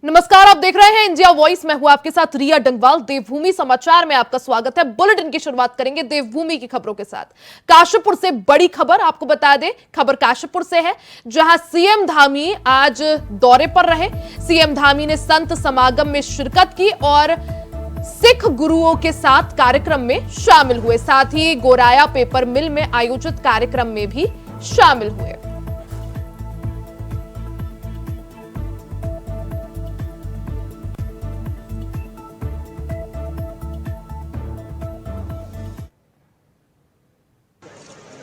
नमस्कार, आप देख रहे हैं इंडिया वॉइस। मैं हूं आपके साथ रिया डंगवाल। देवभूमि समाचार में आपका स्वागत है। बुलेटिन की शुरुआत करेंगे देवभूमि की खबरों के साथ। काशीपुर से बड़ी खबर आपको बता दें। खबर काशीपुर से है, जहां सीएम धामी आज दौरे पर रहे। सीएम धामी ने संत समागम में शिरकत की और सिख गुरुओं के साथ कार्यक्रम में शामिल हुए। साथ ही गोराया पेपर मिल में आयोजित कार्यक्रम में भी शामिल हुए।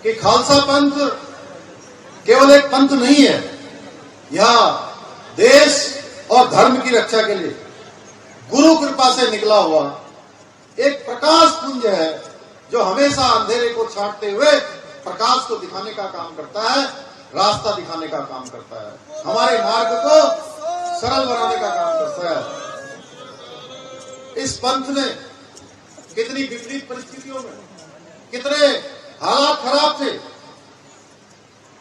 कि खालसा पंथ केवल एक पंथ नहीं है, यह देश और धर्म की रक्षा के लिए गुरु कृपा से निकला हुआ एक प्रकाश पुंज है, जो हमेशा अंधेरे को छांटते हुए प्रकाश को दिखाने का काम करता है, रास्ता दिखाने का काम करता है, हमारे मार्ग को सरल बनाने का काम करता है। इस पंथ ने कितनी विपरीत परिस्थितियों में, कितने हालात खराब थे,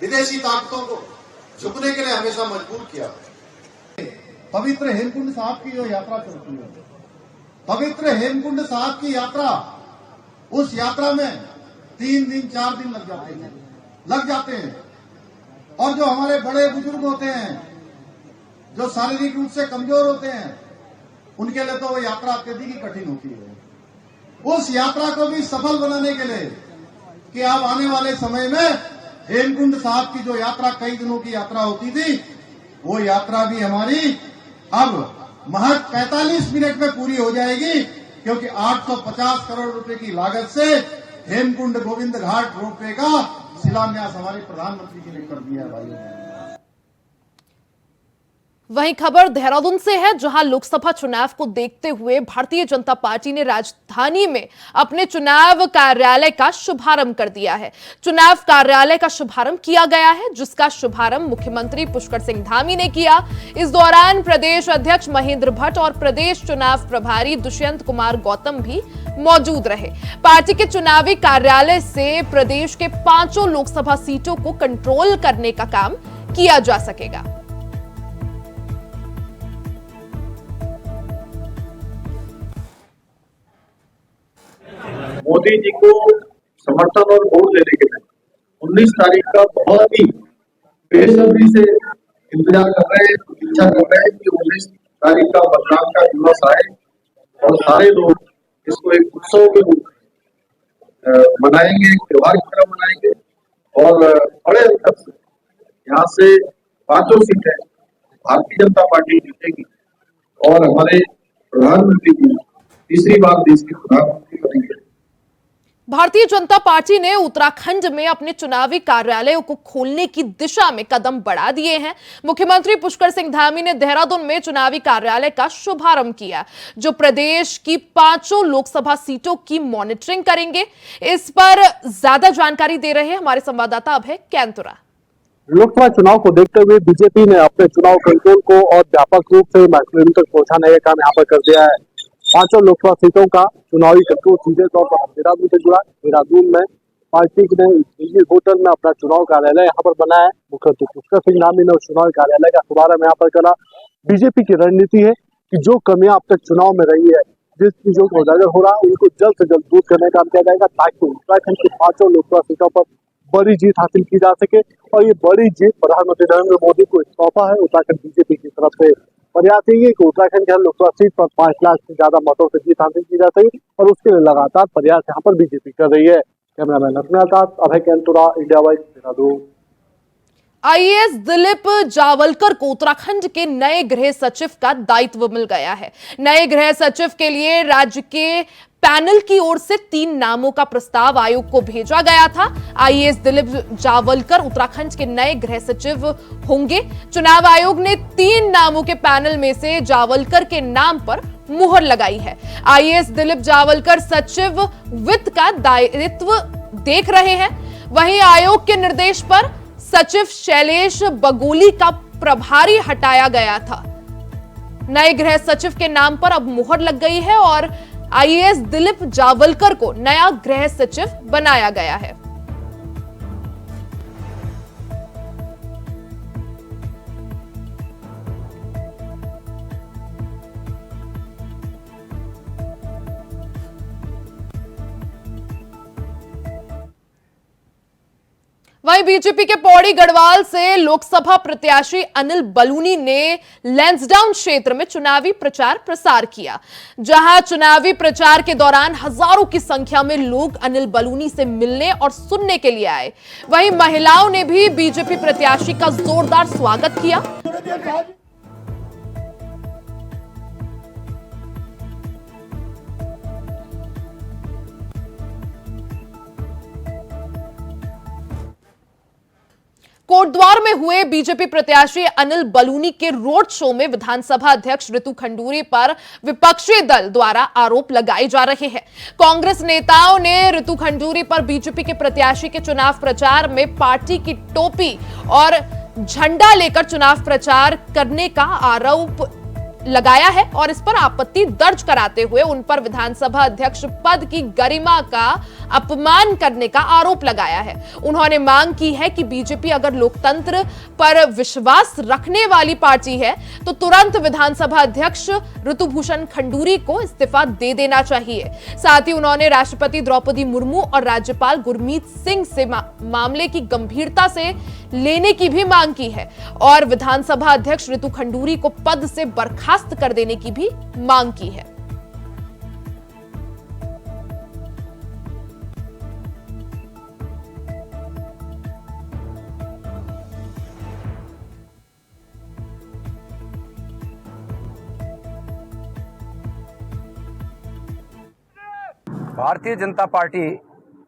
विदेशी ताकतों को झुकने के लिए हमेशा मजबूर किया। पवित्र हेमकुंड साहब की जो यात्रा चलती है, पवित्र हेमकुंड साहब की यात्रा, उस यात्रा में 3 दिन 4 दिन लग जाते हैं। और जो हमारे बड़े बुजुर्ग होते हैं, जो शारीरिक रूप से कमजोर होते हैं, उनके लिए तो वो यात्रा अत्यधिक ही कठिन होती है। उस यात्रा को भी सफल बनाने के लिए कि अब आने वाले समय में हेमकुंड साहब की जो यात्रा कई दिनों की यात्रा होती थी, वो यात्रा भी हमारी अब महज 45 मिनट में पूरी हो जाएगी, क्योंकि 850 करोड़ रुपए की लागत से हेमकुंड गोविंद घाट रोपवे का शिलान्यास हमारे प्रधानमंत्री जी ने कर दिया है भाई। वहीं खबर देहरादून से है, जहां लोकसभा चुनाव को देखते हुए भारतीय जनता पार्टी ने राजधानी में अपने चुनाव कार्यालय का शुभारंभ कर दिया है। चुनाव कार्यालय का शुभारंभ किया गया है, जिसका शुभारंभ मुख्यमंत्री पुष्कर सिंह धामी ने किया। इस दौरान प्रदेश अध्यक्ष महेंद्र भट्ट और प्रदेश चुनाव प्रभारी दुष्यंत कुमार गौतम भी मौजूद रहे। पार्टी के चुनावी कार्यालय से प्रदेश के 5 लोकसभा सीटों को कंट्रोल करने का काम किया जा सकेगा। मोदी जी को समर्थन और वोट देने के लिए 19 तारीख का बहुत ही बेसब्री से इंतजार कर रहे हैं, इच्छा कर रहे हैं कि 19 तारीख का मतदान का दिवस आए और सारे लोग इसको एक उत्सव के रूप में मनाएंगे, एक त्योहार की तरह मनाएंगे। और बड़े अंतर से यहाँ से 5 सीटें भारतीय जनता पार्टी जीतेगी और हमारे प्रधानमंत्री जी तीसरी बार देश के प्रधानमंत्री बनेंगे। भारतीय जनता पार्टी ने उत्तराखंड में अपने चुनावी कार्यालयों को खोलने की दिशा में कदम बढ़ा दिए हैं। मुख्यमंत्री पुष्कर सिंह धामी ने देहरादून में चुनावी कार्यालय का शुभारंभ किया, जो प्रदेश की 5 लोकसभा सीटों की मॉनिटरिंग करेंगे। इस पर ज्यादा जानकारी दे रहे हैं हमारे संवाददाता अभय कैंतुरा। लोकसभा चुनाव को देखते हुए बीजेपी ने अपने चुनाव कंट्रोल को और व्यापक रूप से मैक्सिमम तक पहुंचाने का काम यहाँ पर कर दिया है। 5 लोकसभा सीटों का चुनावी कंट्रोल सीधे तौर पर देहरादून से जुड़ा। देहरादून में पार्टी ने निजी होटल में अपना चुनाव कार्यालय यहाँ पर बनाया है। मुख्यमंत्री पुष्कर सिंह धामी ने उस चुनाव कार्यालय का शुभारंभ यहाँ पर करा। बीजेपी की रणनीति है कि जो कमियां अब तक चुनाव में रही है, जिस चीजों को उजागर हो रहा है, उनको जल्द से जल्द दूर करने का काम किया जाएगा, ताकि उत्तराखंड की 5 लोकसभा सीटों पर बड़ी जीत हासिल की जा सके। और ये बड़ी जीत प्रधानमंत्री नरेंद्र मोदी को सौंपा है। उत्तराखंड बीजेपी की तरफ से प्रयास यही है कि उत्तराखंड के हर लोकसभा सीट पर 5 लाख से ज्यादा मतों से जीत हासिल की जा सके, और उसके लिए लगातार प्रयास यहाँ पर बीजेपी कर रही है। कैमरामैन लक्ष्मण के साथ Abhay Kaintura, India voice, Dehradun. IAS Dilip Javalkar को उत्तराखंड के नए गृह सचिव का दायित्व मिल गया है। नए गृह सचिव के लिए राज्य के पैनल की ओर से 3 नामों का प्रस्ताव आयोग को भेजा गया था। आईएएस दिलीप जावलकर उत्तराखंड के नए गृह सचिव होंगे। चुनाव आयोग ने 3 नामों के पैनल में से जावलकर के नाम पर मुहर लगाई है। आईएएस दिलीप जावलकर सचिव वित्त का दायित्व देख रहे हैं। वहीं आयोग के निर्देश पर सचिव शैलेश बगोली का प्रभारी हटाया गया था। नए गृह सचिव के नाम पर अब मुहर लग गई है और आईएएस दिलीप जावलकर को नया गृह सचिव बनाया गया है। वहीं बीजेपी के पौड़ी गढ़वाल से लोकसभा प्रत्याशी अनिल बलूनी ने लैंसडाउन क्षेत्र में चुनावी प्रचार प्रसार किया, जहां चुनावी प्रचार के दौरान हजारों की संख्या में लोग अनिल बलूनी से मिलने और सुनने के लिए आए। वहीं महिलाओं ने भी बीजेपी प्रत्याशी का जोरदार स्वागत किया। कोटद्वार में हुए बीजेपी प्रत्याशी अनिल बलूनी के रोड शो में विधानसभा अध्यक्ष रितु खंडूरी पर विपक्षी दल द्वारा आरोप लगाए जा रहे हैं। कांग्रेस नेताओं ने रितु खंडूरी पर बीजेपी के प्रत्याशी के चुनाव प्रचार में पार्टी की टोपी और झंडा लेकर चुनाव प्रचार करने का आरोप लगाया है और इस पर आपत्ति दर्ज कराते हुए उन पर विधानसभा अध्यक्ष पद की गरिमा का अपमान करने का आरोप लगाया है। उन्होंने मांग की है कि बीजेपी अगर लोकतंत्र पर विश्वास रखने वाली पार्टी है तो तुरंत विधानसभा अध्यक्ष ऋतुभूषण खंडूरी को इस्तीफा दे देना चाहिए। साथ ही उन्होंने राष्ट्रपति द्रौपदी मुर्मू और राज्यपाल गुरमीत सिंह से मामले की गंभीरता से लेने की भी मांग की है और विधानसभा अध्यक्ष रितु खंडूरी को पद से बर्खास्त कर देने की भी मांग की है। भारतीय जनता पार्टी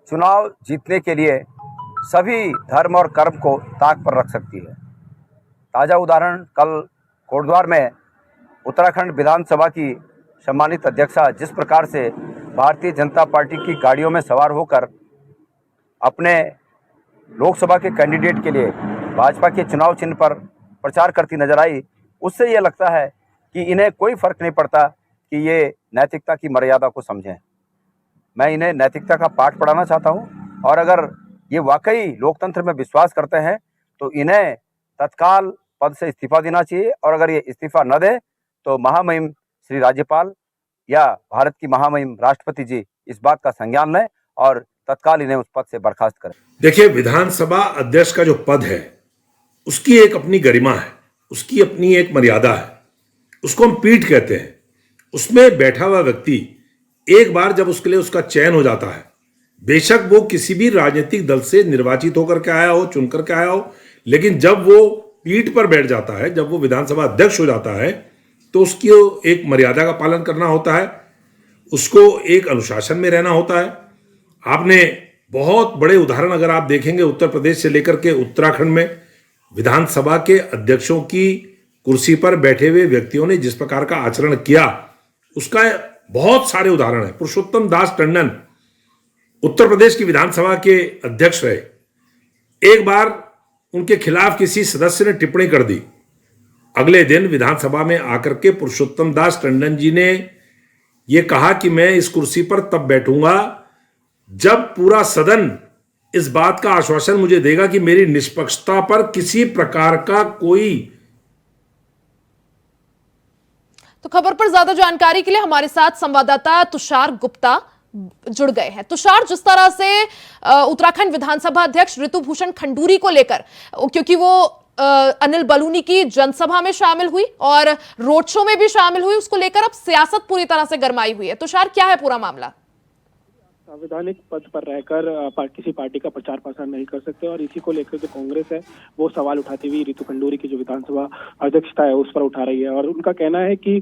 चुनाव जीतने के लिए सभी धर्म और कर्म को ताक पर रख सकती है। ताज़ा उदाहरण कल कोटद्वार में उत्तराखंड विधानसभा की सम्मानित अध्यक्षा जिस प्रकार से भारतीय जनता पार्टी की गाड़ियों में सवार होकर अपने लोकसभा के कैंडिडेट के लिए भाजपा के चुनाव चिन्ह पर प्रचार करती नजर आई, उससे यह लगता है कि इन्हें कोई फर्क नहीं पड़ता कि ये नैतिकता की मर्यादा को समझें। मैं इन्हें नैतिकता का पाठ पढ़ाना चाहता हूं और अगर ये वाकई लोकतंत्र में विश्वास करते हैं तो इन्हें तत्काल पद से इस्तीफा देना चाहिए और अगर ये इस्तीफा न दे तो महामहिम श्री राज्यपाल या भारत की महामहिम राष्ट्रपति जी इस बात का संज्ञान लें और तत्काल इन्हें उस पद से बर्खास्त करें। देखिए, विधानसभा अध्यक्ष का जो पद है उसकी एक अपनी गरिमा है, उसकी अपनी एक मर्यादा है, उसको हम पीठ कहते हैं। उसमें बैठा हुआ व्यक्ति एक बार जब उसके लिए उसका चयन हो जाता है, बेशक वो किसी भी राजनीतिक दल से निर्वाचित होकर के आया हो, चुन करके आया हो, लेकिन जब वो पीठ पर बैठ जाता है, जब वो विधानसभा अध्यक्ष हो जाता है तो उसकी एक मर्यादा का पालन करना होता है, उसको एक अनुशासन में रहना होता है। आपने बहुत बड़े उदाहरण अगर आप देखेंगे उत्तर प्रदेश से लेकर के उत्तराखंड में विधानसभा के अध्यक्षों की कुर्सी पर बैठे हुए व्यक्तियों ने जिस प्रकार का आचरण किया, उसका बहुत सारे उदाहरण है। पुरुषोत्तम दास टंडन उत्तर प्रदेश की विधानसभा के अध्यक्ष रहे। एक बार उनके खिलाफ किसी सदस्य ने टिप्पणी कर दी, अगले दिन विधानसभा में आकर के पुरुषोत्तम दास टंडन जी ने यह कहा कि मैं इस कुर्सी पर तब बैठूंगा जब पूरा सदन इस बात का आश्वासन मुझे देगा कि मेरी निष्पक्षता पर किसी प्रकार का कोई। तो खबर पर ज्यादा जानकारी के लिए हमारे साथ संवाददाता तुषार गुप्ता जुड़ गए हैं। तुषार, जिस तरह से उत्तराखंड विधानसभा अध्यक्ष ऋतुभूषण खंडूरी को लेकर, क्योंकि वो अनिल बलूनी की जनसभा में शामिल हुई और रोड शो में भी शामिल हुई, उसको लेकर अब सियासत पूरी तरह से गरमाई हुई है। तुषार, क्या है पूरा मामला? संवैधानिक पद पर रहकर किसी पार्टी का प्रचार प्रसार नहीं कर सकते और इसी को लेकर जो कांग्रेस है वो सवाल उठाती हुई रितु खंडूरी की जो विधानसभा अध्यक्षता है उस पर उठा रही है और उनका कहना है कि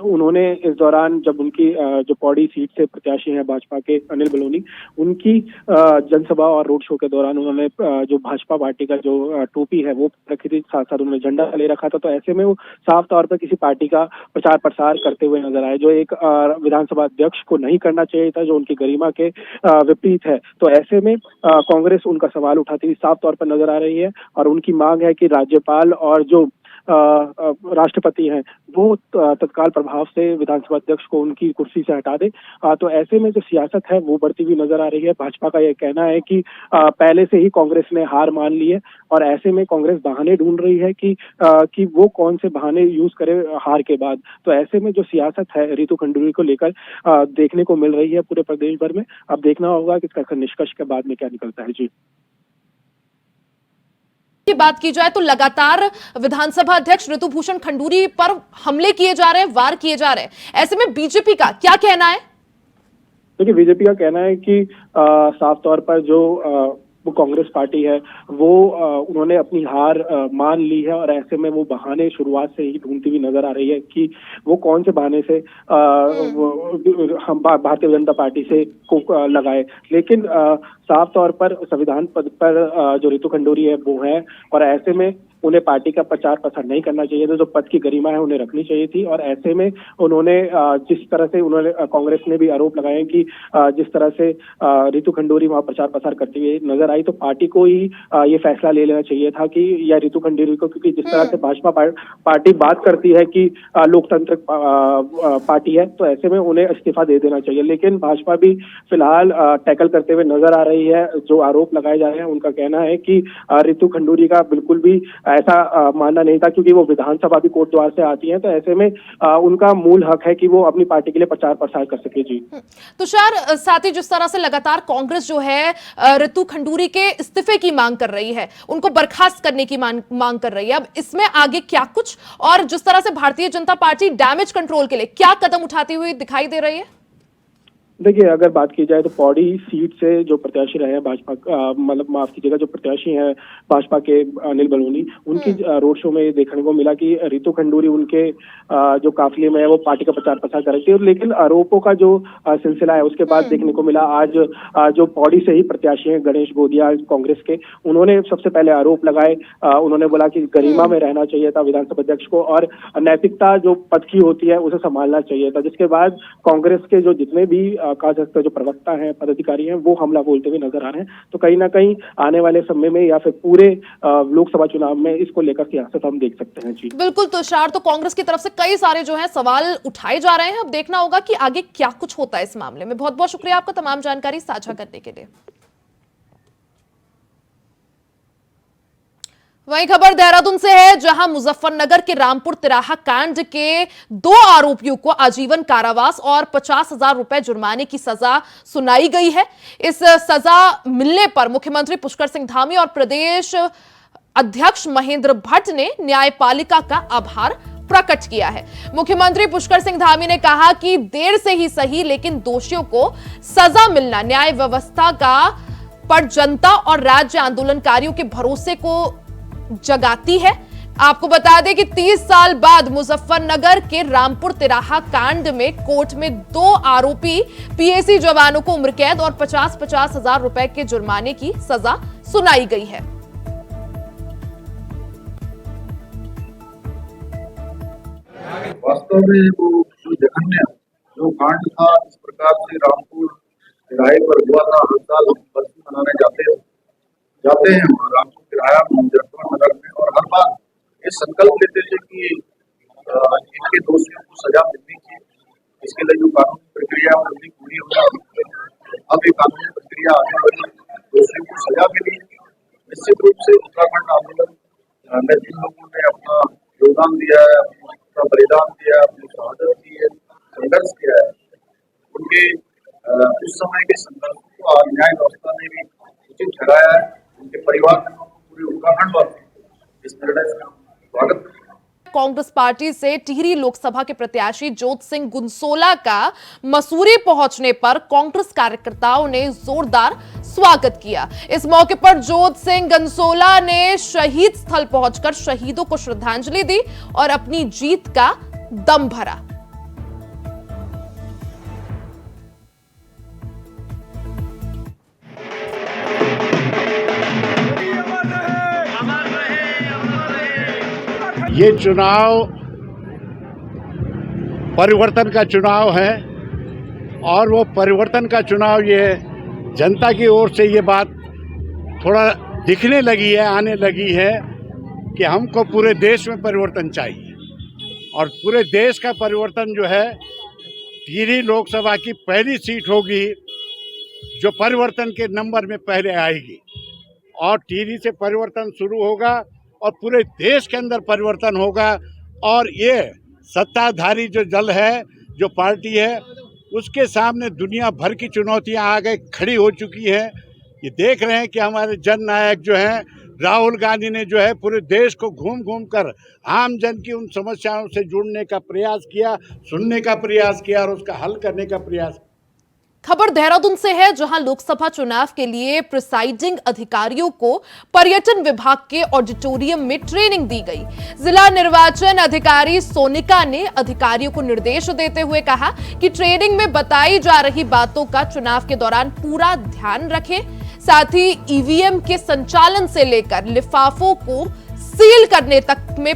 उन्होंने इस दौरान जब उनकी जो पौड़ी सीट से प्रत्याशी हैं भाजपा के अनिल बलूनी, उनकी जनसभा और रोड शो के दौरान उन्होंने जो भाजपा पार्टी का जो टोपी है वो रखी थी, साथ साथ उन्होंने झंडा ले रखा था। तो ऐसे में वो साफ तौर पर किसी पार्टी का प्रचार प्रसार करते हुए नजर आए, जो एक विधानसभा अध्यक्ष को नहीं करना चाहिए था, जो उनकी गरिमा के विपरीत है। तो ऐसे में कांग्रेस उनका सवाल उठाती हुई साफ तौर पर नजर आ रही है और उनकी मांग है कि राज्यपाल और जो राष्ट्रपति हैं वो तत्काल प्रभाव से विधानसभा अध्यक्ष को उनकी कुर्सी से हटा दे। तो ऐसे में जो सियासत है वो बढ़ती हुई नजर आ रही है। भाजपा का यह कहना है कि पहले से ही कांग्रेस ने हार मान ली है और ऐसे में कांग्रेस बहाने ढूंढ रही है कि वो कौन से बहाने यूज करे हार के बाद। तो ऐसे में जो सियासत है रितु खंडूरी को लेकर देखने को मिल रही है पूरे प्रदेश भर में। अब देखना होगा कि इसका निष्कर्ष के बाद में क्या निकलता है। जी की बात की जाए तो लगातार विधानसभा अध्यक्ष ऋतुभूषण खंडूरी पर हमले किए जा रहे हैं, वार किए जा रहे हैं। ऐसे में बीजेपी का क्या कहना है? देखिए, बीजेपी का कहना है कि साफ तौर पर जो वो कांग्रेस पार्टी है वो उन्होंने अपनी हार मान ली है और ऐसे में वो बहाने शुरुआत से ही ढूंढती हुई नजर आ रही है कि वो कौन से बहाने से हम भारतीय जनता पार्टी से को लगाए। लेकिन साफ तौर पर संविधान पद पर जो रितु खंडूरी है वो है और ऐसे में उन्हें पार्टी का प्रचार प्रसार नहीं करना चाहिए था। जो पद की गरिमा है उन्हें रखनी चाहिए थी और ऐसे में उन्होंने जिस तरह से उन्होंने कांग्रेस ने भी आरोप लगाए कि जिस तरह से रितु खंडूरी वहां प्रचार प्रसार करती हुई नजर आई तो पार्टी को ही ये फैसला ले लेना चाहिए था कि या रितु खंडूरी को, क्योंकि जिस तरह से भाजपा पार्टी बात करती है कि लोकतांत्रिक पार्टी है तो ऐसे में उन्हें इस्तीफा दे देना चाहिए। लेकिन भाजपा भी फिलहाल टैकल करते हुए नजर आ रही है। जो आरोप लगाए जा रहे हैं उनका कहना है कि रितु खंडूरी का बिल्कुल भी ऐसा मानना नहीं था, क्योंकि वो विधानसभा भी कोट द्वार से आती हैं तो ऐसे में उनका मूल हक है कि वो अपनी पार्टी के लिए प्रचार प्रसार कर सके। जी तुषार, साथ ही जिस तरह से लगातार कांग्रेस जो है रितु खंडूरी के इस्तीफे की मांग कर रही है, उनको बर्खास्त करने की मांग कर रही है, अब इसमें आगे क्या कुछ, और जिस तरह से Bharatiya Janata party damage control के लिए क्या कदम उठाती हुई दिखाई दे रही है? देखिए, अगर बात की जाए तो पौड़ी सीट से जो प्रत्याशी रहे हैं भाजपा, मतलब माफ कीजिएगा, जो प्रत्याशी हैं भाजपा के अनिल बलूनी, उनकी रोड शो में देखने को मिला कि रितु खंडूरी उनके जो काफिले में है वो पार्टी का प्रचार प्रसार कर रही थी। लेकिन आरोपों का जो सिलसिला है उसके बाद देखने को मिला आज जो पौड़ी से ही प्रत्याशी हैं गणेश गोदिया कांग्रेस के, उन्होंने सबसे पहले आरोप लगाए। उन्होंने बोला कि गरिमा में रहना चाहिए था विधानसभा अध्यक्ष को और नैतिकता जो पद की होती है उसे संभालना चाहिए था। जिसके बाद कांग्रेस के जो जितने भी कहा जा सकता है जो प्रवक्ता हैं, पदाधिकारी हैं, वो हमला बोलते हुए नजर आ रहे हैं। तो कहीं ना कहीं आने वाले समय में या फिर पूरे लोकसभा चुनाव में इसको लेकर सियासत हम देख सकते हैं। जी बिल्कुल तुषार, तो कांग्रेस की तरफ से कई सारे जो है सवाल उठाए जा रहे हैं। अब देखना होगा कि आगे क्या कुछ होता है इस मामले में। बहुत बहुत शुक्रिया आपका तमाम जानकारी साझा करने के लिए। वही खबर देहरादून से है, जहां मुजफ्फरनगर के रामपुर तिराहा कांड के 2 आरोपियों को आजीवन कारावास और 50,000 रुपए जुर्माने की सजा सुनाई गई है। इस सजा मिलने पर मुख्यमंत्री पुष्कर सिंह धामी और प्रदेश अध्यक्ष महेंद्र भट्ट ने न्यायपालिका का आभार प्रकट किया है। मुख्यमंत्री पुष्कर सिंह धामी ने कहा कि देर से ही सही लेकिन दोषियों को सजा मिलना न्याय व्यवस्था का पर जनता और राज्य आंदोलनकारियों के भरोसे को जगाती है। आपको बता दें कि 30 साल बाद मुजफ्फरनगर के रामपुर तिराहा कांड में कोर्ट में 2 आरोपी पीएसी जवानों को उम्र कैद और 50-50 हजार रुपए के जुर्माने की सजा सुनाई गई है। वास्तव में वो जो जघन्य जो कांड था, इस प्रकार से रामपुर तिराहे पर हुआ था। हर साल बरसी मनाने जाते हैं रामपुर तिराहा मुजफ्फरनगर में और हर बार ये संकल्प लेते थे कि इनके दोषियों को सजा मिलनी चाहिए। इसके लिए जो कानूनी प्रक्रिया जल्दी पूरी होगी। अब ये कानूनी प्रक्रिया आगे बढ़ी, दोषियों को सजा मिली। निश्चित रूप से उत्तराखंड आंदोलन में जिन लोगों ने अपना योगदान दिया है, अपना बलिदान दिया है, अपनी शहादत दी है, संघर्ष किया है, उनके उस समय के संघर्ष को आज न्याय व्यवस्था ने भी उचित ठहराया है। उनके परिवार में पूरे उत्तराखंड वासी इस निर्णय से स्वागत करते हैं। कांग्रेस पार्टी से टिहरी लोकसभा के प्रत्याशी जोत सिंह गुनसोला का मसूरी पहुंचने पर कांग्रेस कार्यकर्ताओं ने जोरदार स्वागत किया। इस मौके पर जोत सिंह गुनसोला ने शहीद स्थल पहुंचकर शहीदों को श्रद्धांजलि दी और अपनी जीत का दम भरा। ये चुनाव परिवर्तन का चुनाव है और वो परिवर्तन का चुनाव ये जनता की ओर से ये बात थोड़ा दिखने लगी है, आने लगी है कि हमको पूरे देश में परिवर्तन चाहिए और पूरे देश का परिवर्तन जो है टिहरी लोकसभा की पहली सीट होगी जो परिवर्तन के नंबर में पहले आएगी और टिहरी से परिवर्तन शुरू होगा और पूरे देश के अंदर परिवर्तन होगा। और ये सत्ताधारी जो दल है, जो पार्टी है, उसके सामने दुनिया भर की चुनौतियां आ गई खड़ी हो चुकी है। ये देख रहे हैं कि हमारे जननायक जो हैं राहुल गांधी ने जो है पूरे देश को घूम घूम कर आम जन की उन समस्याओं से जुड़ने का प्रयास किया, सुनने का प्रयास किया और उसका हल करने का प्रयास किया। खबर देहरादून से है, जहां लोकसभा चुनाव के लिए प्रिसाइडिंग अधिकारियों को पर्यटन विभाग के ऑडिटोरियम में ट्रेनिंग दी गई। जिला निर्वाचन अधिकारी सोनिका ने अधिकारियों को निर्देश देते हुए कहा कि ट्रेनिंग में बताई जा रही बातों का चुनाव के दौरान पूरा ध्यान रखें। साथ ही ईवीएम के संचालन से लेकर लिफाफों को सील करने तक में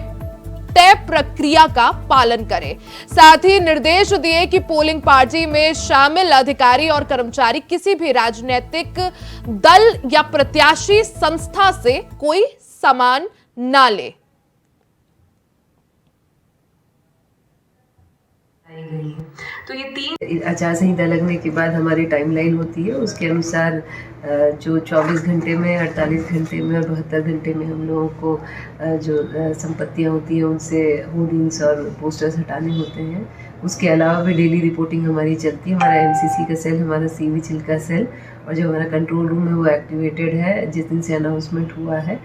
तय प्रक्रिया का पालन करें। साथ ही निर्देश दिए कि पोलिंग पार्टी में शामिल अधिकारी और कर्मचारी किसी भी राजनीतिक दल या प्रत्याशी संस्था से कोई सामान ना ले। तो ये 3 आचार संहिता लगने के बाद हमारी टाइमलाइन होती है, उसके अनुसार जो 24 घंटे में, 48 घंटे में और 72 घंटे में हम लोगों को जो संपत्तियां होती हैं उनसे होर्डिंग्स और पोस्टर्स हटाने होते हैं। उसके अलावा भी डेली रिपोर्टिंग हमारी चलती है। हमारा एमसीसी का सेल, हमारा सीविजिल का सेल और जो हमारा कंट्रोल रूम है वो एक्टिवेटेड है जिस दिन से अनाउंसमेंट हुआ है।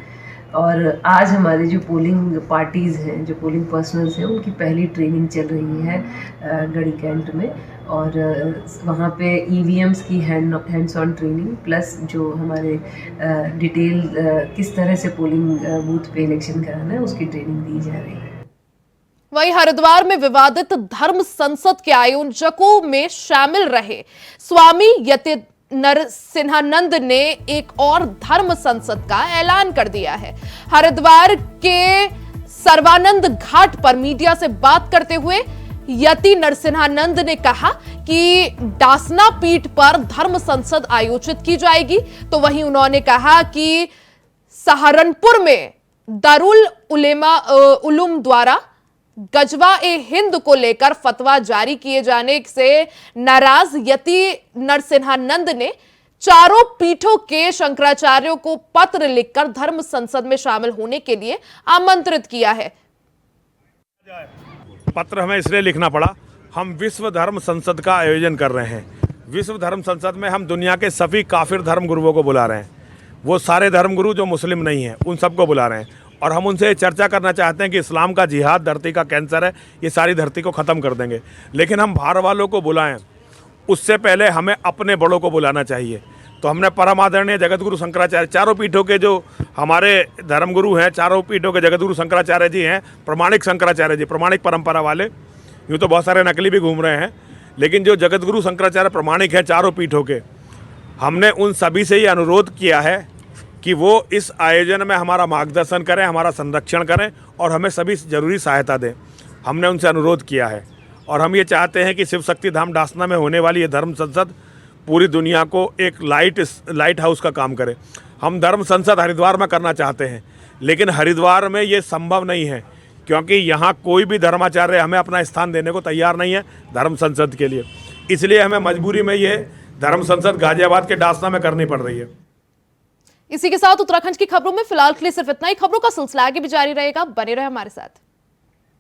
और आज हमारे जो पोलिंग पार्टीज़ हैं, जो पोलिंग पर्सनल्स हैं, उनकी पहली ट्रेनिंग चल रही है गढ़ी कैंट में और वहाँ पे ईवीएम्स की हैंड्स ऑन ट्रेनिंग प्लस जो हमारे डिटेल किस तरह से पोलिंग बूथ पे इलेक्शन कराना है उसकी ट्रेनिंग दी जा रही है। वहीं हरिद्वार में विवादित धर्म संसद के आयोजकों में शामिल रहे स्वामी यति नरसिंहानंद ने एक और धर्म संसद का ऐलान कर दिया है। हरिद्वार के सर्वानंद घाट पर मीडिया से बात करते हुए यति नरसिंहानंद ने कहा कि डासना पीठ पर धर्म संसद आयोजित की जाएगी। तो वहीं उन्होंने कहा कि सहारनपुर में दारुल उलूम द्वारा गजवा ए हिंद को लेकर फतवा जारी किए जाने से नाराज यति नरसिंहानंद ने चारों पीठों के शंकराचार्यों को पत्र लिखकर धर्म संसद में शामिल होने के लिए आमंत्रित किया है। पत्र हमें इसलिए लिखना पड़ा, हम विश्व धर्म संसद का आयोजन कर रहे हैं। विश्व धर्म संसद में हम दुनिया के सभी काफिर धर्म गुरुओं को बुला रहे हैं। वो सारे धर्म गुरु जो मुस्लिम नहीं हैं उन सबको बुला रहे हैं और हम उनसे चर्चा करना चाहते हैं कि इस्लाम का जिहाद धरती का कैंसर है, ये सारी धरती को ख़त्म कर देंगे। लेकिन हम बाहर वालों को बुलाएं उससे पहले हमें अपने बड़ों को बुलाना चाहिए। तो हमने परम आदरणीय जगत गुरु शंकराचार्य, चारों पीठों के जो हमारे धर्मगुरु हैं, चारों पीठों के जगत गुरु शंकराचार्य जी हैं, प्रमाणिक शंकराचार्य जी, प्रमाणिक परंपरा वाले। यूँ तो बहुत सारे नकली भी घूम रहे हैं, लेकिन जो जगत गुरु शंकराचार्य प्रमाणिक हैं चारों पीठों के, हमने उन सभी से ये अनुरोध किया है कि वो इस आयोजन में हमारा मार्गदर्शन करें, हमारा संरक्षण करें और हमें सभी जरूरी सहायता दें। हमने उनसे अनुरोध किया है और हम ये चाहते हैं कि शिव शक्ति धाम डासना में होने वाली ये धर्म संसद पूरी दुनिया को एक लाइट हाउस का काम करे। हम धर्म संसद हरिद्वार में करना चाहते हैं, लेकिन हरिद्वार में ये संभव नहीं है क्योंकि यहाँ कोई भी धर्माचार्य हमें अपना स्थान देने को तैयार नहीं है धर्म संसद के लिए। इसलिए हमें मजबूरी में ये धर्म संसद गाजियाबाद के डासना में करनी पड़ रही है। इसी के साथ उत्तराखंड की खबरों में फिलहाल के लिए सिर्फ इतना ही। खबरों का सिलसिला आगे भी जारी रहेगा, बने रहे हमारे साथ।